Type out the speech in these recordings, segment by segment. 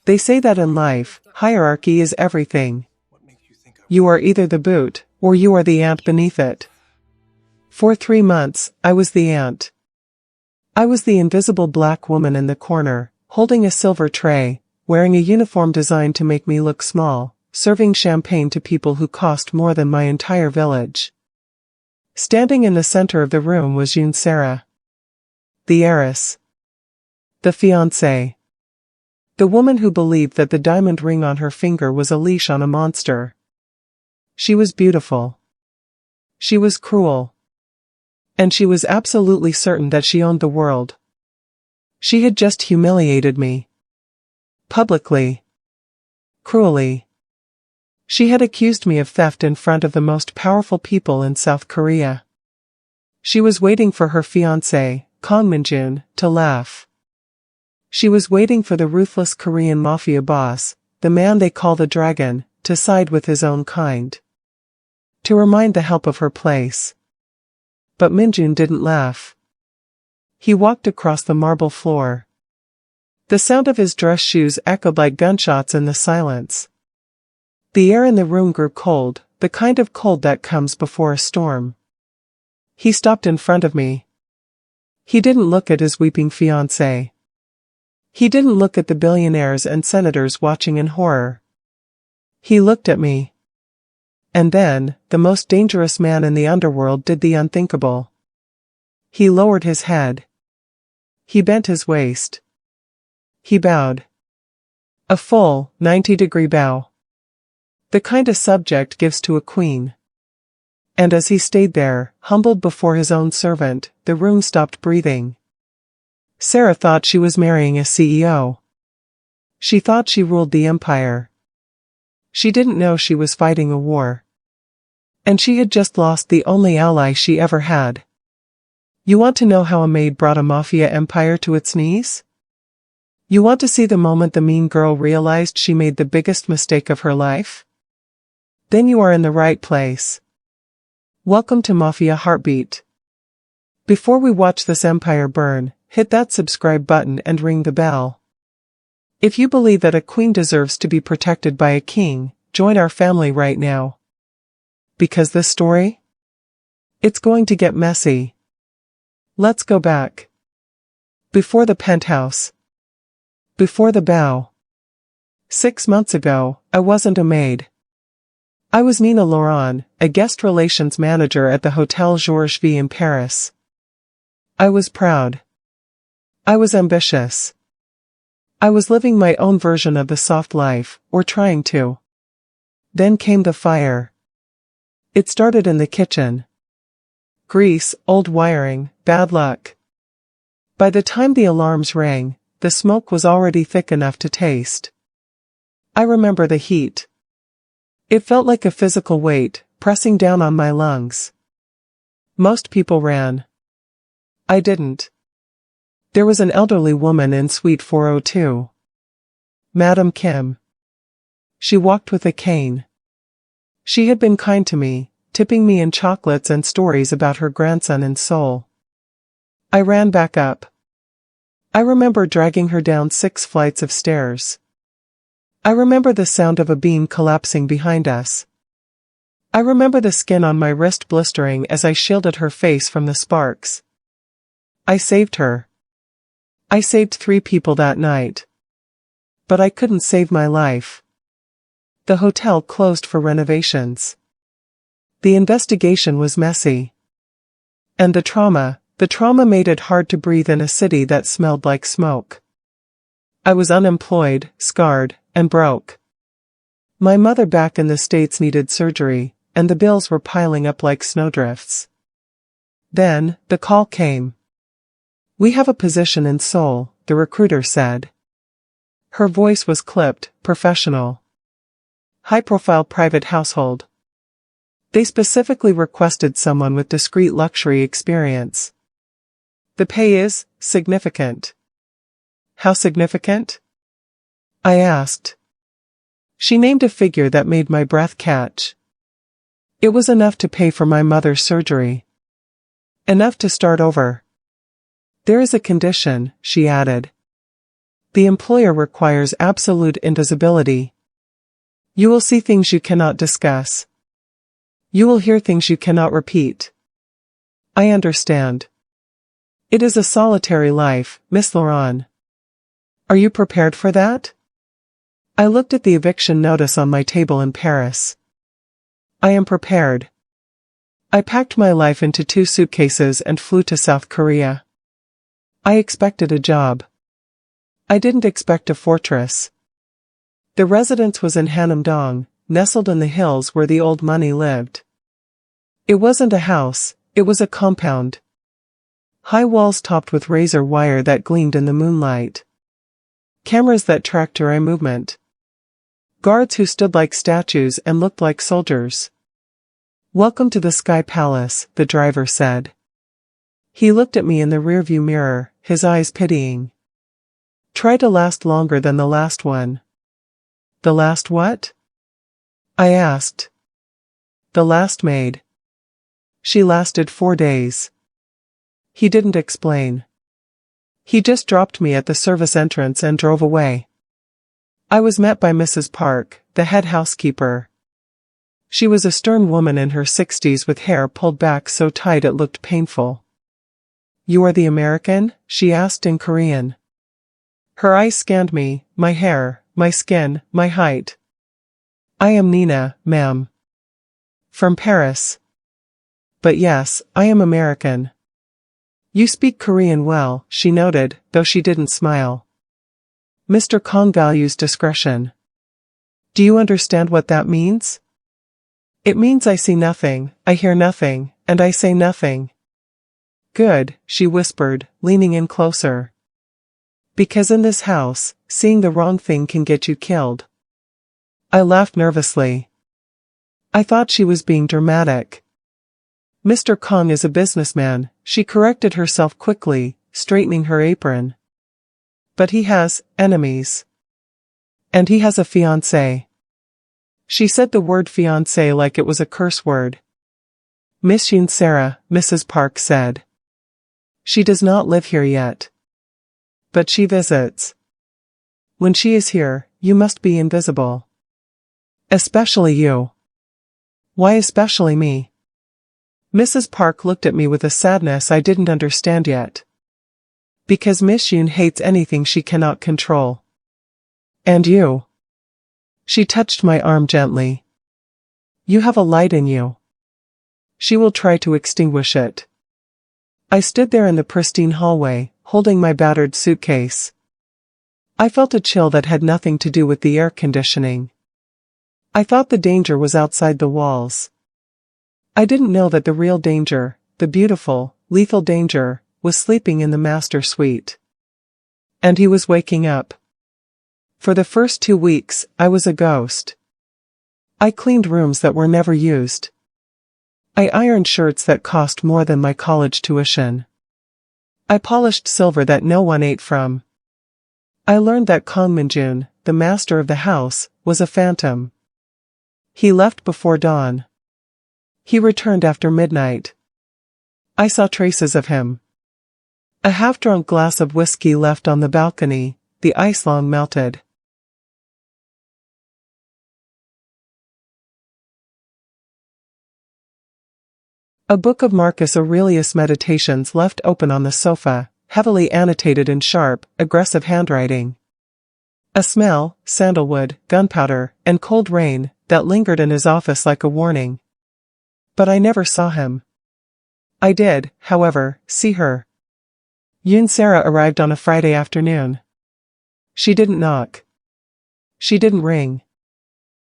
They say that in life, hierarchy is everything. You are either the boot, or you are the ant beneath it. For 3 months, I was the ant. I was the invisible black woman in the corner, holding a silver tray, wearing a uniform designed to make me look small, serving champagne to people who cost more than my entire village. Standing in the center of the room was Sera. The heiress. The fiancée. The woman who believed that the diamond ring on her finger was a leash on a monster. She was beautiful. She was cruel. And she was absolutely certain that she owned the world. She had just humiliated me. Publicly. Cruelly. She had accused me of theft in front of the most powerful people in South Korea. She was waiting for her fiancé, Kang Minjun, to laugh. She was waiting for the ruthless Korean Mafia Boss, the man they call the Dragon, to side with his own kind. To remind the help of her place. But Minjun didn't laugh. He walked across the marble floor. The sound of his dress shoes echoed like gunshots in the silence. The air in the room grew cold, the kind of cold that comes before a storm. He stopped in front of me. He didn't look at his weeping fiancée. He didn't look at the billionaires and senators watching in horror. He looked at me. And then, the most dangerous man in the underworld did the unthinkable. He lowered his head. He bent his waist. He bowed. A full, 90-degree bow. The kind a subject gives to a queen. And as he stayed there, humbled before his own servant, the room stopped breathing. Sera thought she was marrying a CEO. She thought she ruled the empire. She didn't know she was fighting a war. And she had just lost the only ally she ever had. You want to know how a maid brought a mafia empire to its knees? You want to see the moment the mean girl realized she made the biggest mistake of her life? Then you are in the right place. Welcome to Mafia Heartbeat. Before we watch this empire burn, hit that subscribe button and ring the bell. If you believe that a queen deserves to be protected by a king, join our family right now. Because this story? It's going to get messy. Let's go back. Before the penthouse. Before the bow. 6 months ago, I wasn't a maid. I was Nina Laurent, a guest relations manager at the Hotel Georges V in Paris. I was proud. I was ambitious. I was living my own version of the soft life, or trying to. Then came the fire. It started in the kitchen. Grease, old wiring, bad luck. By the time the alarms rang, the smoke was already thick enough to taste. I remember the heat. It felt like a physical weight, pressing down on my lungs. Most people ran. I didn't. There was an elderly woman in Suite 402. Madame Kim. She walked with a cane. She had been kind to me, tipping me in chocolates and stories about her grandson in Seoul. I ran back up. I remember dragging her down 6 flights of stairs. I remember the sound of a beam collapsing behind us. I remember the skin on my wrist blistering as I shielded her face from the sparks. I saved her. I saved 3 people that night. But I couldn't save my life. The hotel closed for renovations. The investigation was messy. And the trauma made it hard to breathe in a city that smelled like smoke. I was unemployed, scarred, and broke. My mother back in the States needed surgery, and the bills were piling up like snowdrifts. Then, the call came. We have a position in Seoul, the recruiter said. Her voice was clipped, professional. High-profile private household. They specifically requested someone with discreet luxury experience. The pay is significant. How significant? I asked. She named a figure that made my breath catch. It was enough to pay for my mother's surgery. Enough to start over. There is a condition, she added. The employer requires absolute invisibility. You will see things you cannot discuss. You will hear things you cannot repeat. I understand. It is a solitary life, Miss Laurent. Are you prepared for that? I looked at the eviction notice on my table in Paris. I am prepared. I packed my life into 2 suitcases and flew to South Korea. I expected a job. I didn't expect a fortress. The residence was in Hanam-dong, nestled in the hills where the old money lived. It wasn't a house, it was a compound. High walls topped with razor wire that gleamed in the moonlight. Cameras that tracked your eye movement. Guards who stood like statues and looked like soldiers. Welcome to the Sky Palace, the driver said. He looked at me in the rearview mirror, his eyes pitying. Try to last longer than the last one. The last what? I asked. The last maid. She lasted 4 days. He didn't explain. He just dropped me at the service entrance and drove away. I was met by Mrs. Park, the head housekeeper. She was a stern woman in her 60s with hair pulled back so tight it looked painful. You are the American? She asked in Korean. Her eyes scanned me, my hair, my skin, my height. I am Nina, ma'am. From Paris. But yes, I am American. You speak Korean well, she noted, though she didn't smile. Mr. Kang values discretion. Do you understand what that means? It means I see nothing, I hear nothing, and I say nothing. Good, she whispered, leaning in closer. Because in this house, seeing the wrong thing can get you killed. I laughed nervously. I thought she was being dramatic. Mr. Kang is a businessman, she corrected herself quickly, straightening her apron. But he has enemies. And he has a fiancée. She said the word fiancé like it was a curse word. Miss Yoon Sera, Mrs. Park said. She does not live here yet. But she visits. When she is here, you must be invisible. Especially you. Why especially me? Mrs. Park looked at me with a sadness I didn't understand yet. Because Miss Yoon hates anything she cannot control. And you. She touched my arm gently. You have a light in you. She will try to extinguish it. I stood there in the pristine hallway, holding my battered suitcase. I felt a chill that had nothing to do with the air conditioning. I thought the danger was outside the walls. I didn't know that the real danger, the beautiful, lethal danger, was sleeping in the master suite. And he was waking up. For the first 2 weeks, I was a ghost. I cleaned rooms that were never used. I ironed shirts that cost more than my college tuition. I polished silver that no one ate from. I learned that Kang Minjun, the master of the house, was a phantom. He left before dawn. He returned after midnight. I saw traces of him. A half-drunk glass of whiskey left on the balcony, the ice long melted. A book of Marcus Aurelius' Meditations left open on the sofa, heavily annotated in sharp, aggressive handwriting. A smell, sandalwood, gunpowder, and cold rain, that lingered in his office like a warning. But I never saw him. I did, however, see her. Yoon Sera arrived on a Friday afternoon. She didn't knock. She didn't ring.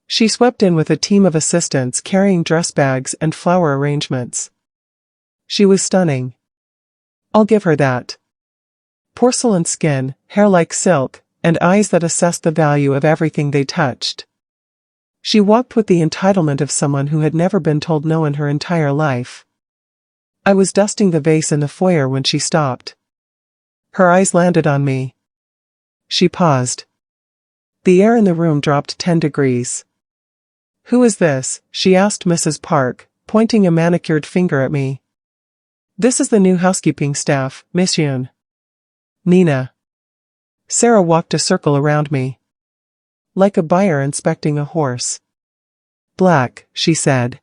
She swept in with a team of assistants carrying dress bags and flower arrangements. She was stunning. I'll give her that. Porcelain skin, hair like silk, and eyes that assessed the value of everything they touched. She walked with the entitlement of someone who had never been told no in her entire life. I was dusting the vase in the foyer when she stopped. Her eyes landed on me. She paused. The air in the room dropped 10 degrees. Who is this? She asked Mrs. Park, pointing a manicured finger at me. This is the new housekeeping staff, Miss Yoon. Nina. Sera walked a circle around me. Like a buyer inspecting a horse. Black, she said.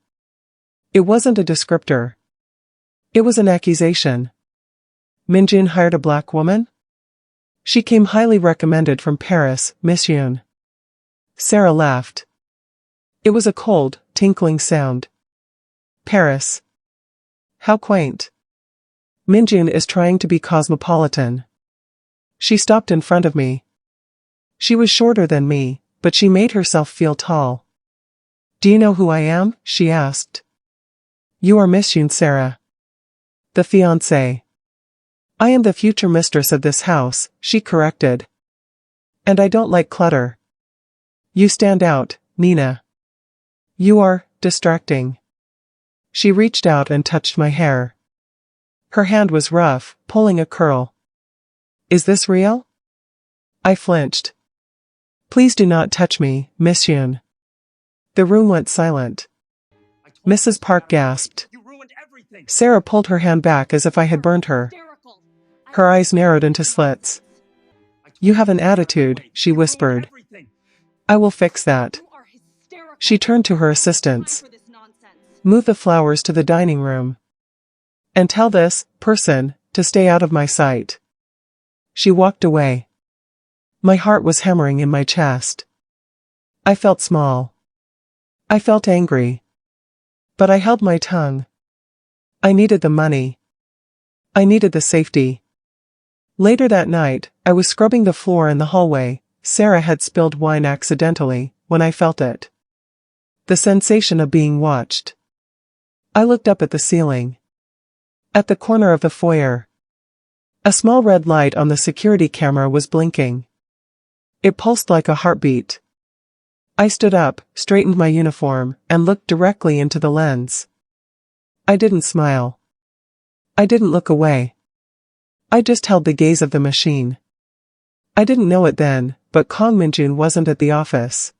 It wasn't a descriptor. It was an accusation. Minjun hired a black woman? She came highly recommended from Paris, Miss Yoon. Sera laughed. It was a cold, tinkling sound. Paris. How quaint. Minjun is trying to be cosmopolitan. She stopped in front of me. She was shorter than me, but she made herself feel tall. Do you know who I am? She asked. You are Miss Yoon, Sera. The fiancée. I am the future mistress of this house, she corrected. And I don't like clutter. You stand out, Nina. You are distracting. She reached out and touched my hair. Her hand was rough, pulling a curl. Is this real? I flinched. Please do not touch me, Miss Yoon. The room went silent. Mrs. Park gasped. Sera pulled her hand back as if I had burned her. Her eyes narrowed into slits. You have an attitude, she whispered. I will fix that. She turned to her assistants. Move the flowers to the dining room. And tell this person to stay out of my sight. She walked away. My heart was hammering in my chest. I felt small. I felt angry. But I held my tongue. I needed the money. I needed the safety. Later that night, I was scrubbing the floor in the hallway. Sera had spilled wine accidentally, when I felt it. The sensation of being watched. I looked up at the ceiling. At the corner of the foyer. A small red light on the security camera was blinking. It pulsed like a heartbeat. I stood up, straightened my uniform, and looked directly into the lens. I didn't smile. I didn't look away. I just held the gaze of the machine. I didn't know it then, but Kang Minjun wasn't at the office.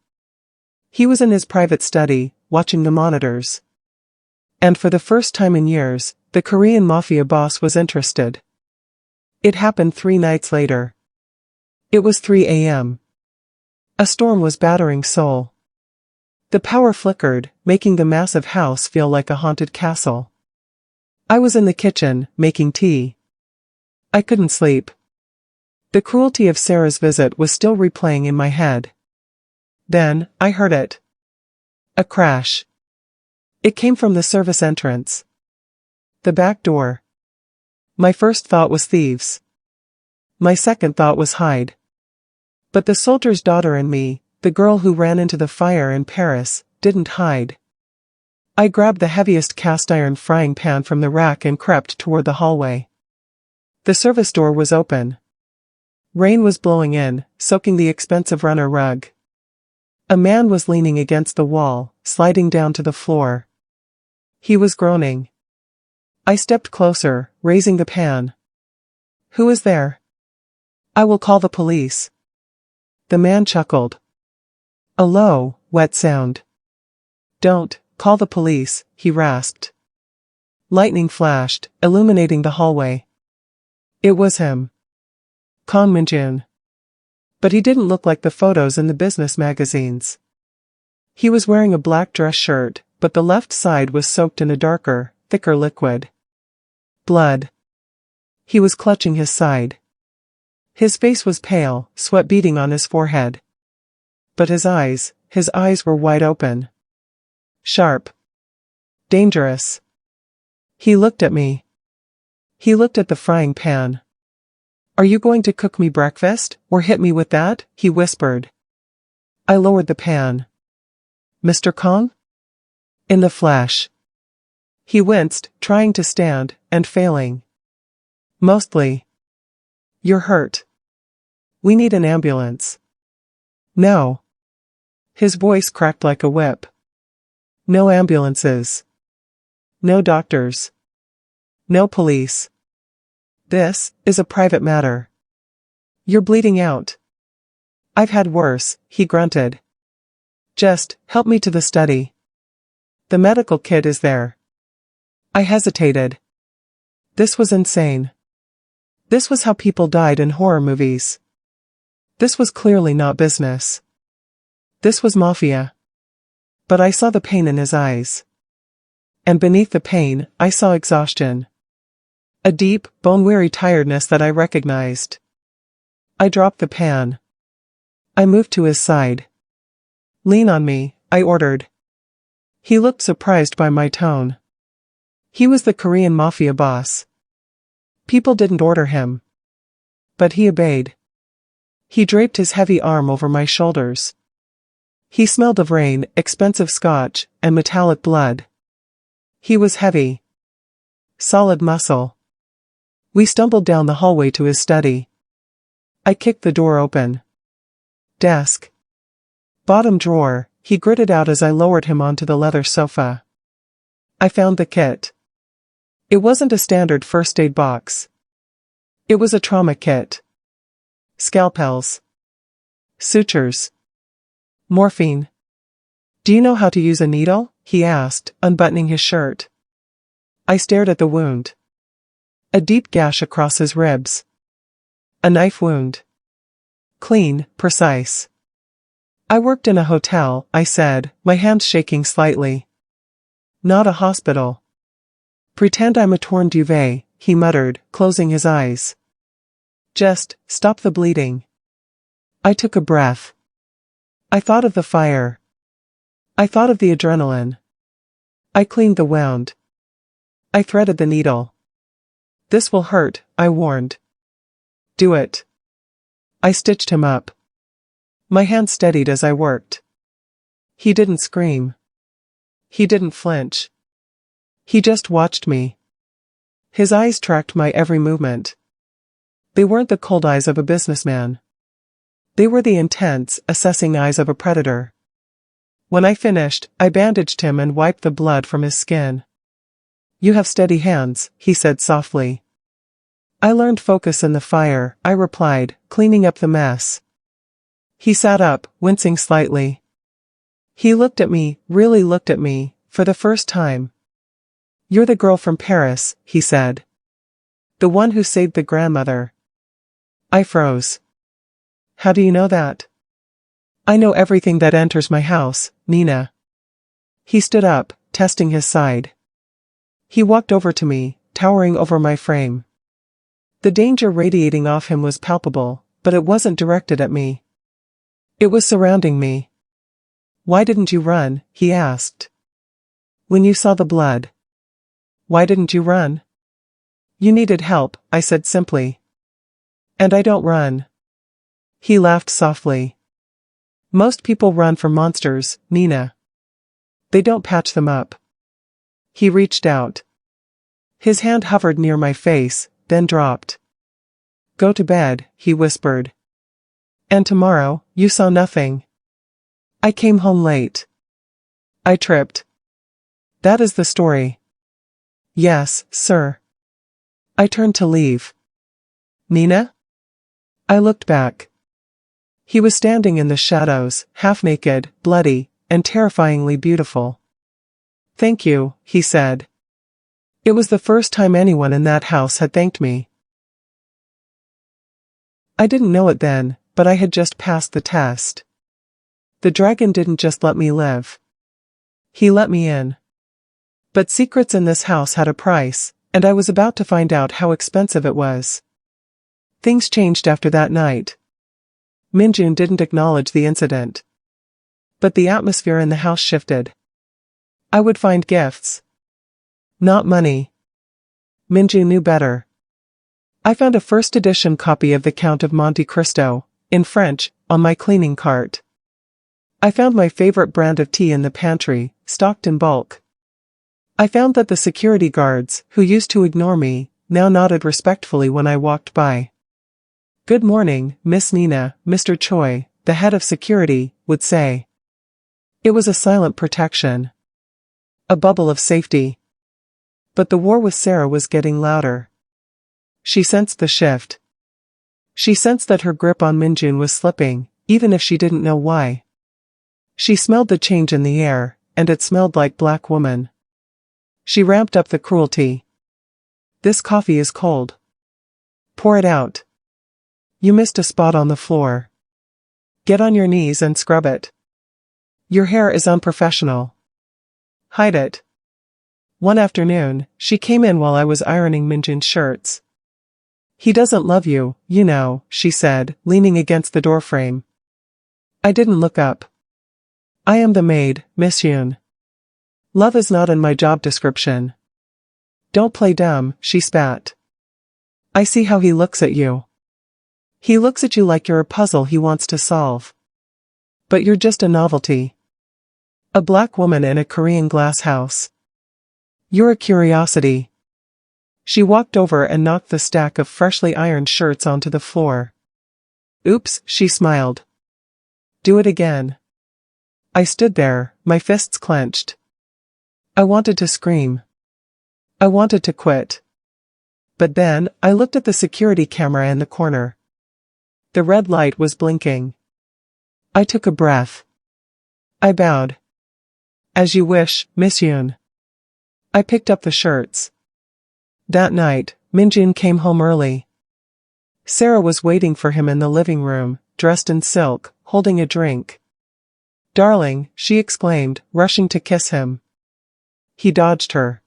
He was in his private study, watching the monitors. And for the first time in years, the Korean Mafia Boss was interested. It happened 3 nights later. It was 3 a.m. A storm was battering Seoul. The power flickered, making the massive house feel like a haunted castle. I was in the kitchen, making tea. I couldn't sleep. The cruelty of Sera's visit was still replaying in my head. Then, I heard it. A crash. It came from the service entrance. The back door. My first thought was thieves. My second thought was hide. But the soldier's daughter and me, the girl who ran into the fire in Paris, didn't hide. I grabbed the heaviest cast-iron frying pan from the rack and crept toward the hallway. The service door was open. Rain was blowing in, soaking the expensive runner rug. A man was leaning against the wall, sliding down to the floor. He was groaning. I stepped closer, raising the pan. Who is there? I will call the police. The man chuckled. A low, wet sound. Don't call the police, he rasped. Lightning flashed, illuminating the hallway. It was him. Kang Minjun. But he didn't look like the photos in the business magazines. He was wearing a black dress shirt, but the left side was soaked in a darker, thicker liquid. Blood. He was clutching his side. His face was pale, sweat beading on his forehead. But his eyes were wide open. Sharp. Dangerous. He looked at me. He looked at the frying pan. Are you going to cook me breakfast, or hit me with that? He whispered. I lowered the pan. Mr. Kang? In the flash. He winced, trying to stand, and failing. Mostly. You're hurt. We need an ambulance. No. His voice cracked like a whip. No ambulances. No doctors. No police. This is a private matter. You're bleeding out. I've had worse, he grunted. Just help me to the study. The medical kit is there. I hesitated. This was insane. This was how people died in horror movies. This was clearly not business. This was mafia. But I saw the pain in his eyes. And beneath the pain, I saw exhaustion. A deep, bone-weary tiredness that I recognized. I dropped the pan. I moved to his side. "Lean on me," I ordered. He looked surprised by my tone. He was the Korean Mafia Boss. People didn't order him. But he obeyed. He draped his heavy arm over my shoulders. He smelled of rain, expensive scotch, and metallic blood. He was heavy. Solid muscle. We stumbled down the hallway to his study. I kicked the door open. "Desk. Bottom drawer," he gritted out as I lowered him onto the leather sofa. I found the kit. It wasn't a standard first aid box. It was a trauma kit. Scalpels. Sutures. Morphine. "Do you know how to use a needle?" he asked, unbuttoning his shirt. I stared at the wound. A deep gash across his ribs. A knife wound. Clean, precise. "I worked in a hotel," I said, my hands shaking slightly. "Not a hospital." "Pretend I'm a torn duvet," he muttered, closing his eyes. "Just stop the bleeding." I took a breath. I thought of the fire. I thought of the adrenaline. I cleaned the wound. I threaded the needle. "This will hurt," I warned. "Do it." I stitched him up. My hand steadied as I worked. He didn't scream. He didn't flinch. He just watched me. His eyes tracked my every movement. They weren't the cold eyes of a businessman. They were the intense, assessing eyes of a predator. When I finished, I bandaged him and wiped the blood from his skin. "You have steady hands," he said softly. "I learned focus in the fire," I replied, cleaning up the mess. He sat up, wincing slightly. He looked at me, really looked at me, for the first time. "You're the girl from Paris," he said. "The one who saved the grandmother." I froze. "How do you know that?" "I know everything that enters my house, Nina." He stood up, testing his side. He walked over to me, towering over my frame. The danger radiating off him was palpable, but it wasn't directed at me. It was surrounding me. "Why didn't you run?" he asked. "When you saw the blood. Why didn't you run?" "You needed help," I said simply. "And I don't run." He laughed softly. "Most people run from monsters, Nina. They don't patch them up." He reached out. His hand hovered near my face, then dropped. "Go to bed," he whispered. "And tomorrow, you saw nothing." "I came home late." I tripped. "That is the story." "Yes, sir." I turned to leave. "Nina?" I looked back. He was standing in the shadows, half-naked, bloody, and terrifyingly beautiful. "Thank you," he said. It was the first time anyone in that house had thanked me. I didn't know it then, but I had just passed the test. The dragon didn't just let me live. He let me in. But secrets in this house had a price, and I was about to find out how expensive it was. Things changed after that night. Minjun didn't acknowledge the incident. But the atmosphere in the house shifted. I would find gifts. Not money. Minjun knew better. I found a first-edition copy of The Count of Monte Cristo, in French, on my cleaning cart. I found my favorite brand of tea in the pantry, stocked in bulk. I found that the security guards, who used to ignore me, now nodded respectfully when I walked by. "Good morning, Miss Nina," Mr. Choi, the head of security, would say. It was a silent protection. A bubble of safety. But the war with Sera was getting louder. She sensed the shift. She sensed that her grip on Minjun was slipping, even if she didn't know why. She smelled the change in the air, and it smelled like black woman. She ramped up the cruelty. "This coffee is cold. Pour it out. You missed a spot on the floor." Get on your knees and scrub it. Your hair is unprofessional. Hide it. One afternoon, she came in while I was ironing Minjun's shirts. He doesn't love you, you know, she said, leaning against the doorframe. I didn't look up. I am the maid, Miss Yoon. Love is not in my job description. Don't play dumb, she spat. I see how he looks at you. He looks at you like you're a puzzle he wants to solve. But you're just a novelty. A black woman in a Korean glass house. You're a curiosity. She walked over and knocked the stack of freshly ironed shirts onto the floor. Oops, she smiled. Do it again. I stood there, my fists clenched. I wanted to scream. I wanted to quit. But then, I looked at the security camera in the corner. The red light was blinking. I took a breath. I bowed. As you wish, Miss Yoon. I picked up the shirts. That night, Minjun came home early. Sera was waiting for him in the living room, dressed in silk, holding a drink. Darling, she exclaimed, rushing to kiss him. He dodged her.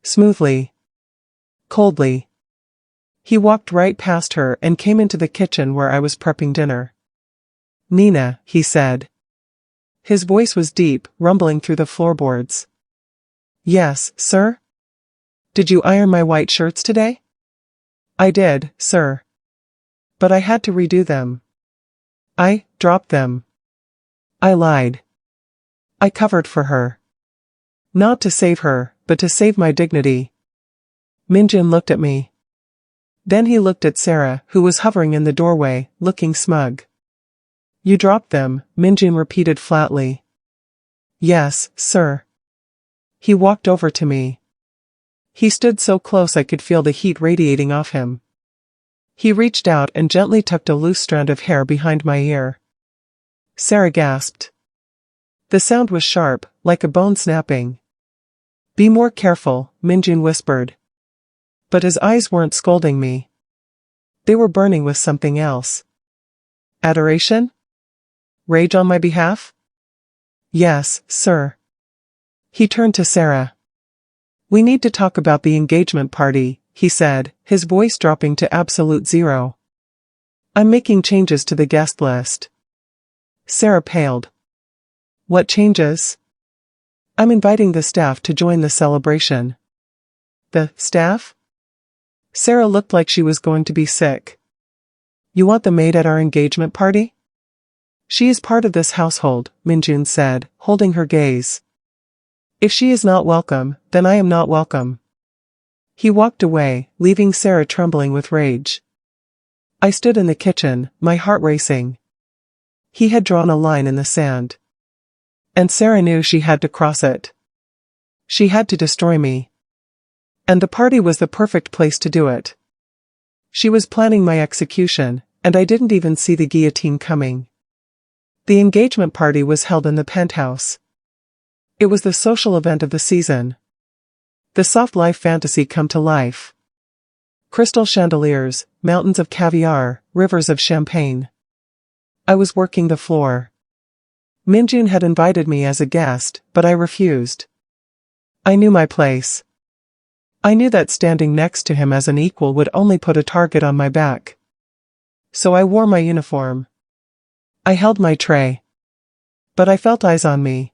Smoothly. Coldly. He walked right past her and came into the kitchen where I was prepping dinner. Nina, he said. His voice was deep, rumbling through the floorboards. Yes, sir? Did you iron my white shirts today? I did, sir. But I had to redo them. I dropped them. I lied. I covered for her. Not to save her, but to save my dignity. Minjun looked at me. Then he looked at Sera, who was hovering in the doorway, looking smug. You dropped them, Minjun repeated flatly. Yes, sir. He walked over to me. He stood so close I could feel the heat radiating off him. He reached out and gently tucked a loose strand of hair behind my ear. Sera gasped. The sound was sharp, like a bone snapping. Be more careful, Minjun whispered. But his eyes weren't scolding me. They were burning with something else. Adoration? Rage on my behalf? Yes, sir. He turned to Sera. We need to talk about the engagement party, he said, his voice dropping to absolute zero. I'm making changes to the guest list. Sera paled. What changes? I'm inviting the staff to join the celebration. The staff? Sera looked like she was going to be sick. You want the maid at our engagement party? She is part of this household, Minjun said, holding her gaze. If she is not welcome, then I am not welcome. He walked away, leaving Sera trembling with rage. I stood in the kitchen, my heart racing. He had drawn a line in the sand. And Sera knew she had to cross it. She had to destroy me. And the party was the perfect place to do it. She was planning my execution, and I didn't even see the guillotine coming. The engagement party was held in the penthouse. It was the social event of the season. The soft life fantasy come to life. Crystal chandeliers, mountains of caviar, rivers of champagne. I was working the floor. Minjun had invited me as a guest, but I refused. I knew my place. I knew that standing next to him as an equal would only put a target on my back. So I wore my uniform. I held my tray. But I felt eyes on me.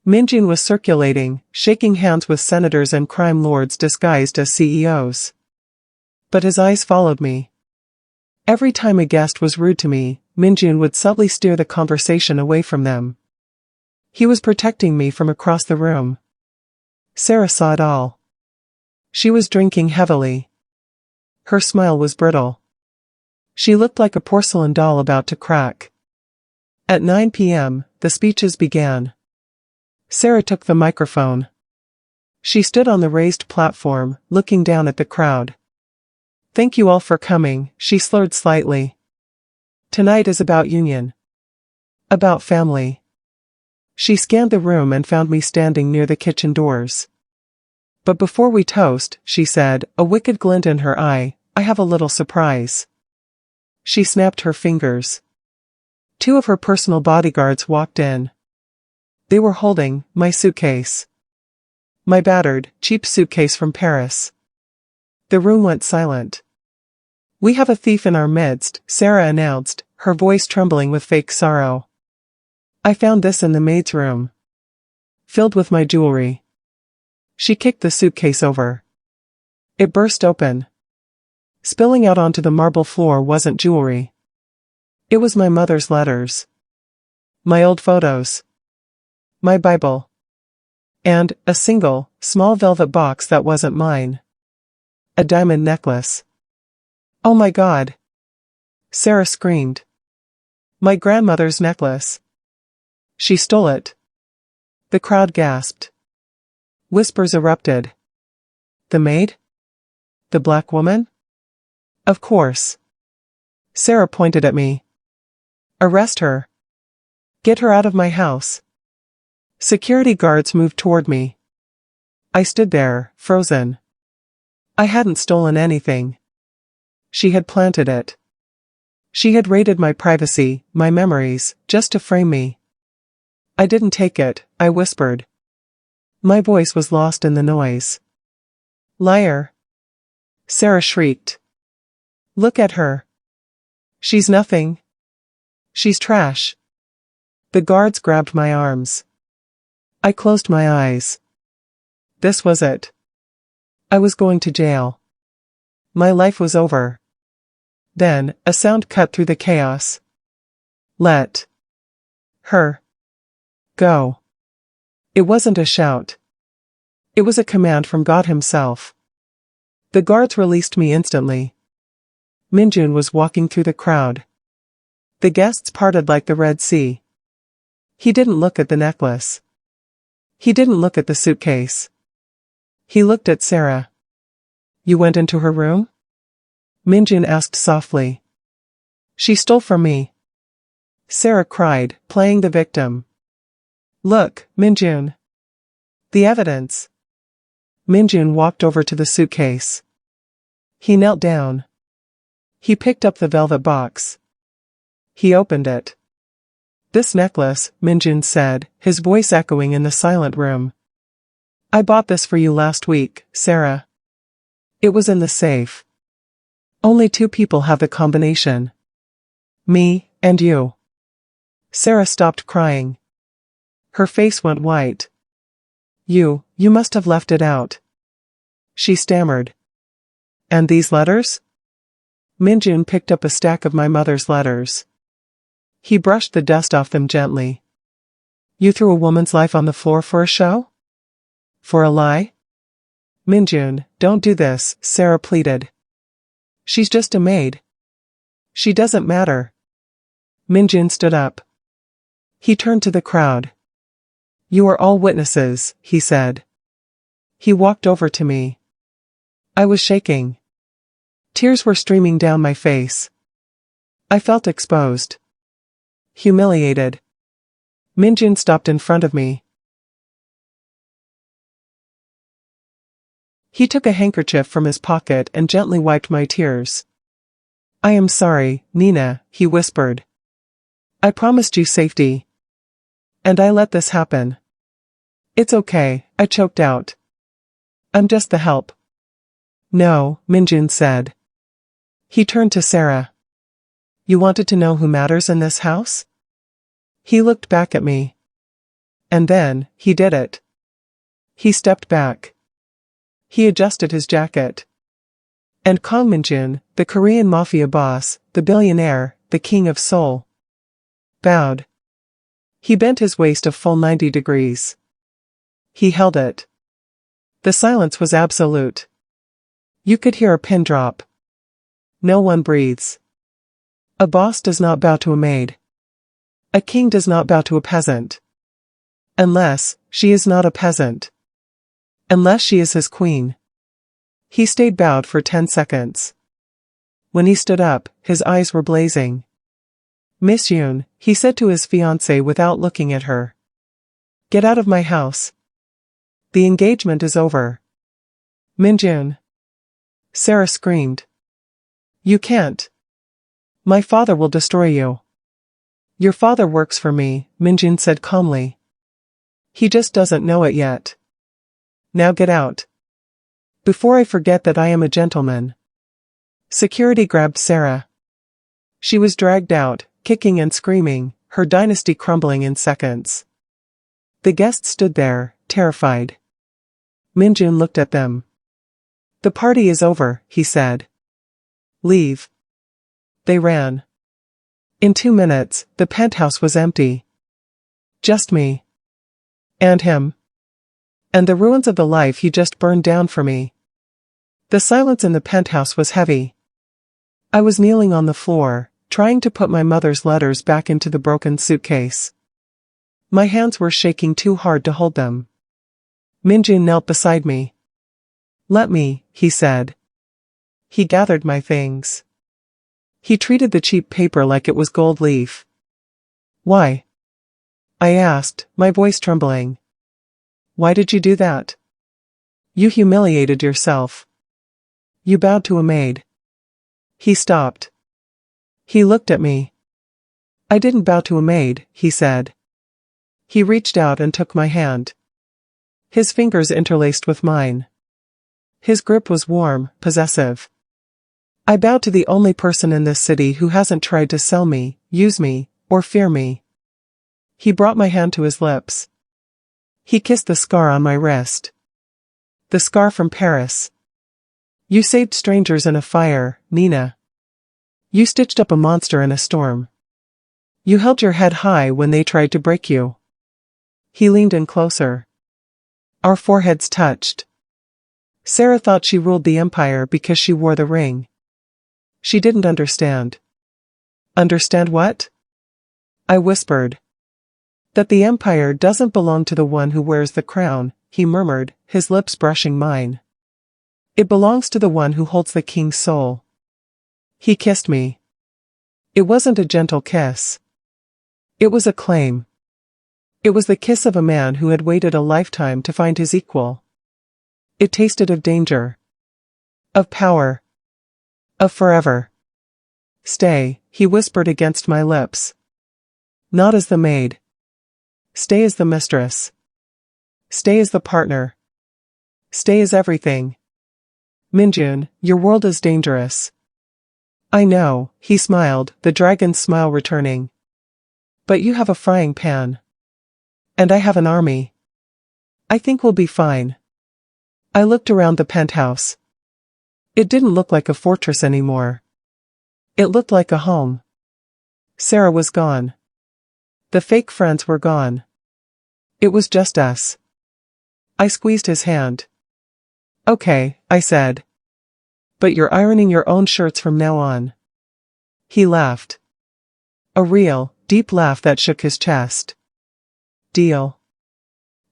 Minjun was circulating, shaking hands with senators and crime lords disguised as CEOs. But his eyes followed me. Every time a guest was rude to me, Minjun would subtly steer the conversation away from them. He was protecting me from across the room. Sera saw it all. She was drinking heavily. Her smile was brittle. She looked like a porcelain doll about to crack. At 9 p.m., the speeches began. Sera took the microphone. She stood on the raised platform, looking down at the crowd. Thank you all for coming, she slurred slightly. Tonight is about union. About family. She scanned the room and found me standing near the kitchen doors. But before we toast, she said, a wicked glint in her eye, I have a little surprise. She snapped her fingers. Two of her personal bodyguards walked in. They were holding my suitcase. My battered, cheap suitcase from Paris. The room went silent. "We have a thief in our midst," Sera announced, her voice trembling with fake sorrow. "I found this in the maid's room. Filled with my jewelry." She kicked the suitcase over. It burst open. Spilling out onto the marble floor wasn't jewelry. It was my mother's letters. My old photos. My Bible. And a single, small velvet box that wasn't mine. A diamond necklace. "Oh my God!" Sera screamed. "My grandmother's necklace. She stole it." The crowd gasped. Whispers erupted. "The maid? The black woman? Of course." Sera pointed at me. "Arrest her. Get her out of my house." Security guards moved toward me. I stood there, frozen. I hadn't stolen anything. She had planted it. She had raided my privacy, my memories, just to frame me. "I didn't take it," I whispered. My voice was lost in the noise. "Liar!" Sera shrieked. "Look at her. She's nothing. She's trash." The guards grabbed my arms. I closed my eyes. This was it. I was going to jail. My life was over. Then, a sound cut through the chaos. "Let her go." It wasn't a shout. It was a command from God himself. The guards released me instantly. Minjun was walking through the crowd. The guests parted like the Red Sea. He didn't look at the necklace. He didn't look at the suitcase. He looked at Sera. "You went into her room?" Minjun asked softly. "She stole from me." Sera cried, playing the victim. "Look, Minjun. The evidence." Minjun walked over to the suitcase. He knelt down. He picked up the velvet box. He opened it. "This necklace," Minjun said, his voice echoing in the silent room. "I bought this for you last week, Sera. It was in the safe. Only 2 people have the combination. Me, and you." Sera stopped crying. Her face went white. You must have left it out." She stammered. "And these letters?" Minjun picked up a stack of my mother's letters. He brushed the dust off them gently. "You threw a woman's life on the floor for a show? For a lie?" "Minjun, don't do this," Sera pleaded. "She's just a maid. She doesn't matter." Minjun stood up. He turned to the crowd. "You are all witnesses," he said. He walked over to me. I was shaking. Tears were streaming down my face. I felt exposed. Humiliated. Minjun stopped in front of me. He took a handkerchief from his pocket and gently wiped my tears. "I am sorry, Nina," he whispered. "I promised you safety. And I let this happen." "It's okay," I choked out. "I'm just the help." "No," Minjun said. He turned to Sera. "You wanted to know who matters in this house?" He looked back at me. And then, he did it. He stepped back. He adjusted his jacket. And Kang Minjun, the Korean Mafia Boss, the billionaire, the king of Seoul, bowed. He bent his waist a full 90 degrees. He held it. The silence was absolute. You could hear a pin drop. No one breathes. A boss does not bow to a maid. A king does not bow to a peasant. Unless she is not a peasant. Unless she is his queen. He stayed bowed for 10 seconds. When he stood up, his eyes were blazing. "Miss Yoon," he said to his fiancée without looking at her. "Get out of my house. The engagement is over." "Minjun." Sera screamed. "You can't. My father will destroy you." Your father works for me, Minjun said calmly. He just doesn't know it yet. Now get out. Before I forget that I am a gentleman. Security grabbed Sera. She was dragged out, kicking and screaming, her dynasty crumbling in seconds. The guests stood there, terrified. Minjun looked at them. The party is over, he said. Leave. They ran. In 2 minutes, the penthouse was empty. Just me. And him. And the ruins of the life he just burned down for me. The silence in the penthouse was heavy. I was kneeling on the floor, trying to put my mother's letters back into the broken suitcase. My hands were shaking too hard to hold them. Minjun knelt beside me. Let me, he said. He gathered my things. He treated the cheap paper like it was gold leaf. Why? I asked, my voice trembling. Why did you do that? You humiliated yourself. You bowed to a maid. He stopped. He looked at me. I didn't bow to a maid, he said. He reached out and took my hand. His fingers interlaced with mine. His grip was warm, possessive. I bowed to the only person in this city who hasn't tried to sell me, use me, or fear me. He brought my hand to his lips. He kissed the scar on my wrist. The scar from Paris. You saved strangers in a fire, Nina. You stitched up a monster in a storm. You held your head high when they tried to break you. He leaned in closer. Our foreheads touched. Sera thought she ruled the empire because she wore the ring. She didn't understand. Understand what? I whispered. That the empire doesn't belong to the one who wears the crown, he murmured, his lips brushing mine. It belongs to the one who holds the king's soul. He kissed me. It wasn't a gentle kiss. It was a claim. It was the kiss of a man who had waited a lifetime to find his equal. It tasted of danger. Of power. Of forever. Stay, he whispered against my lips. Not as the maid. Stay as the mistress. Stay as the partner. Stay as everything. Minjun, your world is dangerous. I know, he smiled, the dragon's smile returning. But you have a frying pan. And I have an army. I think we'll be fine. I looked around the penthouse. It didn't look like a fortress anymore. It looked like a home. Sera was gone. The fake friends were gone. It was just us. I squeezed his hand. Okay, I said. But you're ironing your own shirts from now on. He laughed. A real, deep laugh that shook his chest. Deal.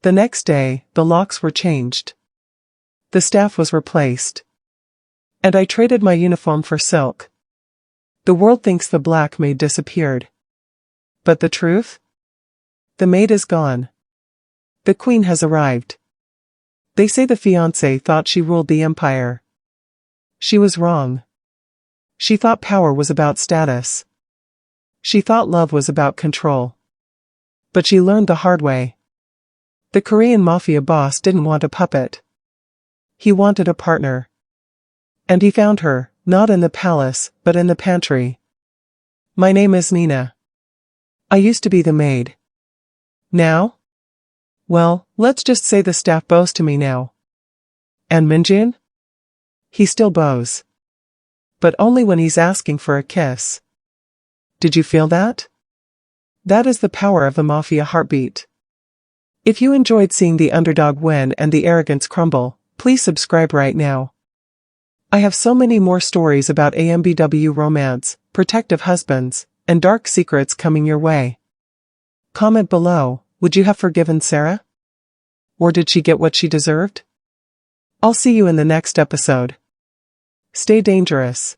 The next day, the locks were changed. The staff was replaced. And I traded my uniform for silk. The world thinks the Black Maid disappeared. But the truth? The maid is gone. The queen has arrived. They say the fiancée thought she ruled the empire. She was wrong. She thought power was about status. She thought love was about control. But she learned the hard way. The Korean Mafia Boss didn't want a puppet. He wanted a partner. And he found her, not in the palace, but in the pantry. My name is Nina. I used to be the maid. Now? Well, let's just say the staff bows to me now. And Minjun? He still bows. But only when he's asking for a kiss. Did you feel that? That is the power of the mafia heartbeat. If you enjoyed seeing the underdog win and the arrogance crumble, please subscribe right now. I have so many more stories about AMBW romance, protective husbands, and dark secrets coming your way. Comment below, would you have forgiven Sera? Or did she get what she deserved? I'll see you in the next episode. Stay dangerous.